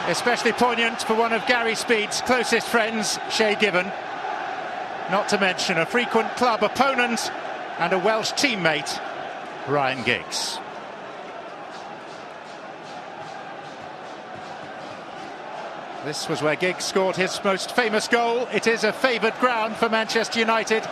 Especially poignant for one of Gary Speed's closest friends, Shay Given. Not to mention a frequent club opponent and a Welsh teammate, Ryan Giggs. This was where Giggs scored his most famous goal. It is a favoured ground for Manchester United,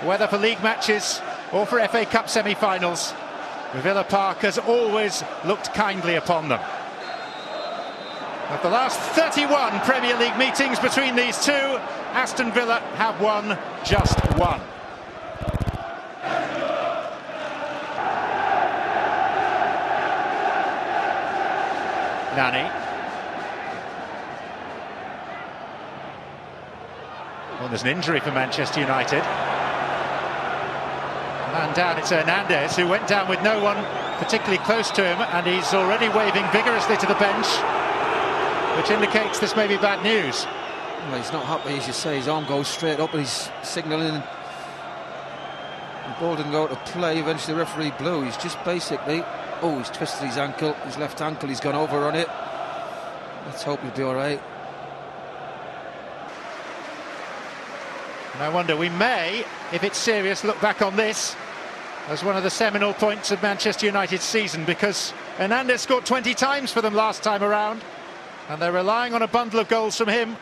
whether for league matches or for FA Cup semi-finals. Villa Park has always looked kindly upon them. Of the last 31 Premier League meetings between these two, Aston Villa have won just one. Nani. Well, there's an injury for Manchester United. Man down, it's Hernandez, who went down with no one particularly close to him, and he's already waving vigorously to the bench, which indicates this may be bad news. Well, he's not happy, as you say. His arm goes straight up and he's signalling. The ball didn't go to play. Eventually the referee blew. He's just basically... Oh, he's twisted his ankle, his left ankle. He's gone over on it. Let's hope he'll be all right. And I wonder, we may, if it's serious, look back on this as one of the seminal points of Manchester United's season, because Hernandez scored 20 times for them last time around, and they're relying on a bundle of goals from him,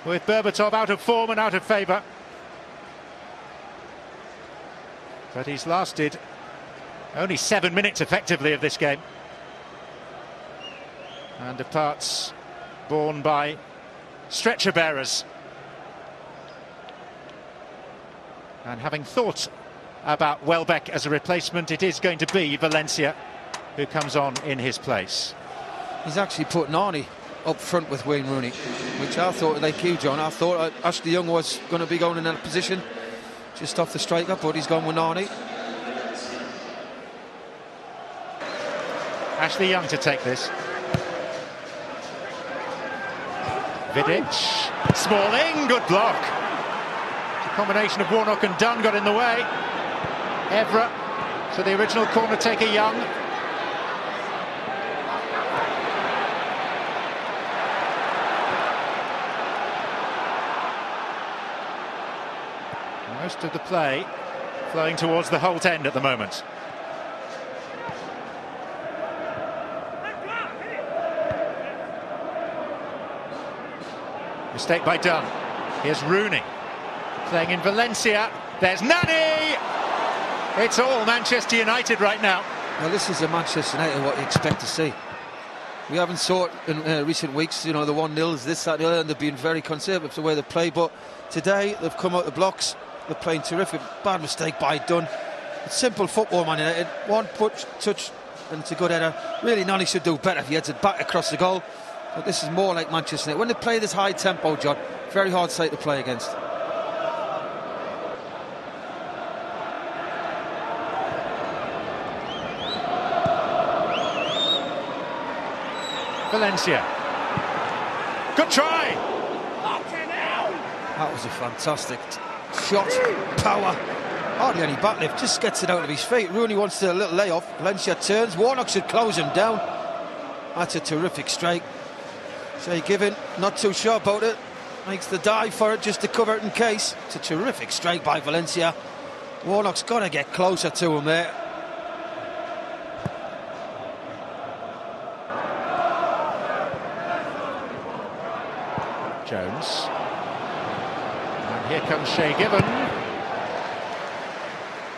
with Berbatov out of form and out of favour. But he's lasted only 7 minutes effectively of this game, and departs borne by stretcher bearers. And having thought about Welbeck as a replacement, it is going to be Valencia who comes on in his place. He's actually put Nani up front with Wayne Rooney, which I thought, like you, John, I thought Ashley Young was going to be going in that position just off the striker, but he's gone with Nani. Ashley Young to take this. Vidic, Smalling, good block. The combination of Warnock and Dunn got in the way. Evra to the original corner taker Young. Most of the play flowing towards the Holt end at the moment. Mistake by Dunn. Here's Rooney playing in Valencia. There's Nani. It's all Manchester United right now. Well, this is a Manchester United what you expect to see. We haven't saw it in recent weeks, you know, the 1-0s, this, that, the other, and they've been very conservative the way they play. But today they've come out the blocks. They're playing terrific. Bad mistake by Dunn. It's simple football, Man United. One touch, and it's a good header. Really, Nani should do better if he heads it back across the goal. But this is more like Manchester United. When they play this high tempo, John, very hard side to play against. Valencia. Good try. That was a fantastic shot. Power. Hardly any back lift. Just gets it out of his feet. Rooney wants a little layoff. Valencia turns. Warnock should close him down. That's a terrific strike. Shay Given, not too sure about it. Makes the dive for it just to cover it in case. It's a terrific strike by Valencia. Warnock's got to get closer to him there. Jones. And here comes Shay Given.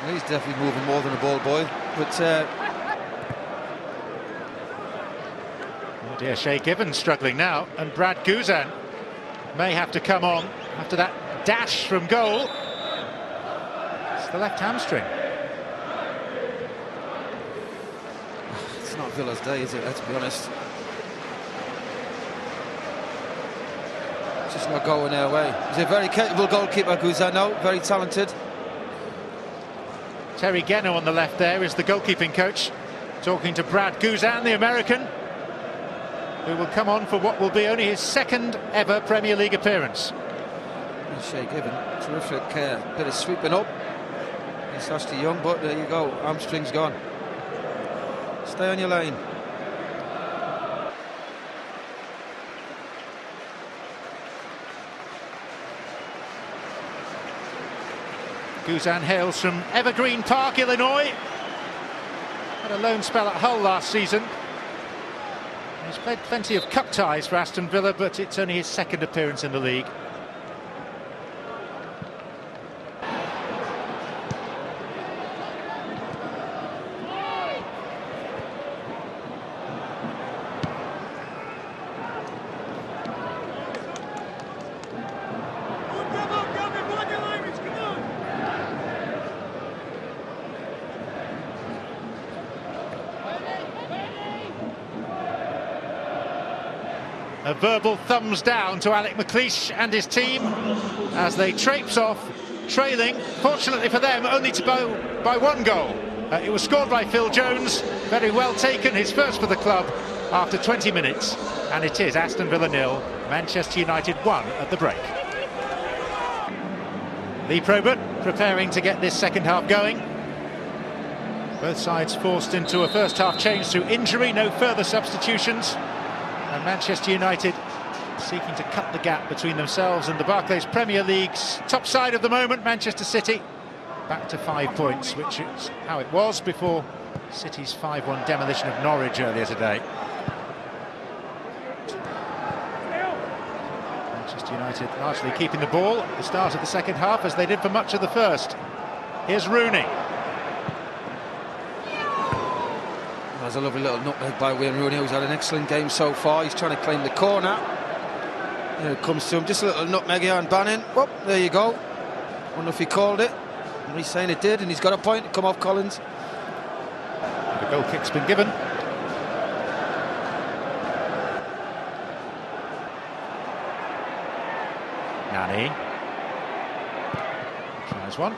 Well, he's definitely moving more than a ball boy. But oh dear, Shay Given struggling now, and Brad Guzan may have to come on after that dash from goal. It's the left hamstring. It's not Villa's day, is it? Let's be honest. It's just not going their way. He's a very capable goalkeeper, Guzan, now, very talented. Terry Geno on the left there is the goalkeeping coach, talking to Brad Guzan, the American, who will come on for what will be only his second ever Premier League appearance. Shay Given, terrific bit of sweeping up. It's Ashley Young, but there you go, hamstring's gone. Stay on your lane. Guzan hails from Evergreen Park, Illinois. Had a loan spell at Hull last season. He's played plenty of cup ties for Aston Villa, but it's only his second appearance in the league. A verbal thumbs down to Alec McLeish and his team as they traipse off, trailing, fortunately for them, only to by one goal. It was scored by Phil Jones, very well taken, his first for the club after 20 minutes. And it is Aston Villa 0, Manchester United 1 at the break. Lee Probert preparing to get this second half going. Both sides forced into a first half change through injury, no further substitutions. And Manchester United seeking to cut the gap between themselves and the Barclays Premier League's top side of the moment, Manchester City, back to 5 points, which is how it was before City's 5-1 demolition of Norwich earlier today. Manchester United largely keeping the ball at the start of the second half, as they did for much of the first. Here's Rooney. There's a lovely little nutmeg by Wayne Rooney, who's had an excellent game so far. He's trying to claim the corner. Here it comes to him, just a little nutmeg here on Bannon. Whoop, there you go. Wonder if he called it. He's saying it did, and he's got a point. Come off Collins. The goal kick's been given. Nani tries one.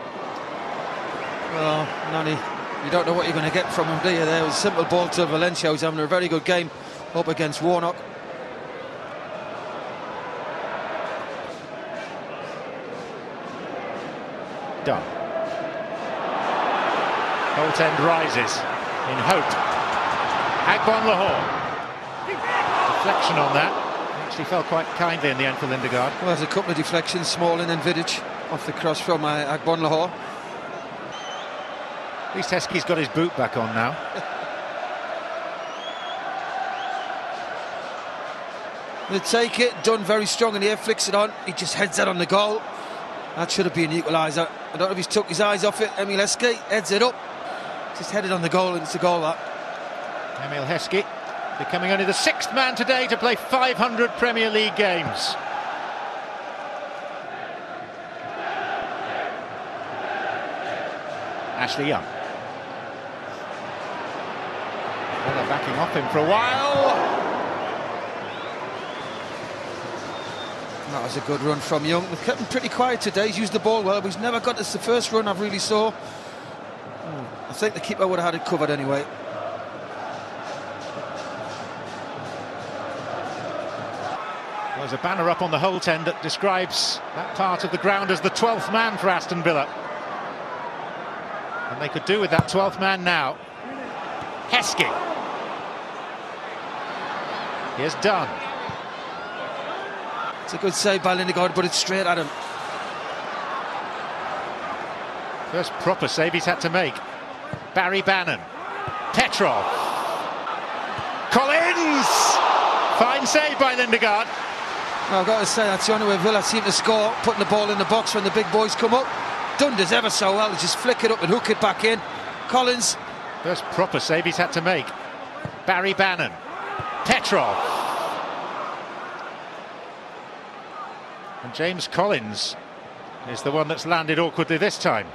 Well, Nani, you don't know what you're going to get from him, do you? There was a simple ball to Valencia, who's having a very good game up against Warnock. Done. Holt End rises in hope. Agbon Lahore. Deflection on that. Actually fell quite kindly in the end for Lindegaard. Well, there's a couple of deflections, Smalling and Vidic, off the cross from Agbon Lahore. At least Heskey's got his boot back on now. They take it, done very strong in the air, flicks it on. He just heads that on the goal. That should have been an equaliser. I don't know if he's took his eyes off it. Emil Heskey heads it up. Just headed on the goal, and it's a goal, that. Emil Heskey becoming only the 6th man today to play 500 Premier League games. Ashley Young. Well, they're backing off him for a while. That was a good run from Young. They've kept him pretty quiet today. He's used the ball well, but he's never got this. The first run I've really saw. I think the keeper would have had it covered anyway. Well, there's a banner up on the Holt End that describes that part of the ground as the 12th man for Aston Villa. And they could do with that 12th man now. Heskey. Here's Dunn. It's a good save by Lindegaard, but it's straight at him. First proper save he's had to make. Barry Bannon. Petrov. Collins! Fine save by Lindegaard. Well, I've got to say, that's the only way Villa seem to score, putting the ball in the box when the big boys come up. Dunn does ever so well to just flick it up and hook it back in. Collins. First proper save he's had to make. Barry Bannon. Petrov. And James Collins is the one that's landed awkwardly this time.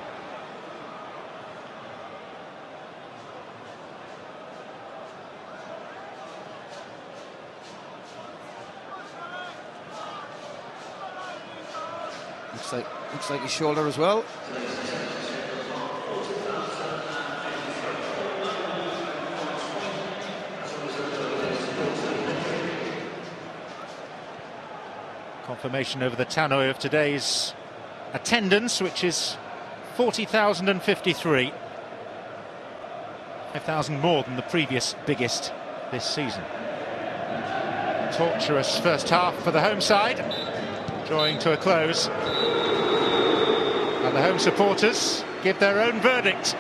Looks like his shoulder as well. Confirmation over the tannoy of today's attendance, which is 40,053. 5,000 more than the previous biggest this season. Torturous first half for the home side, drawing to a close. A Well, the home supporters give their own verdict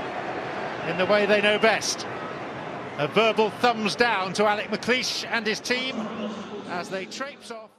in the way they know best. A verbal thumbs down to Alec McLeish and his team as they traipse off.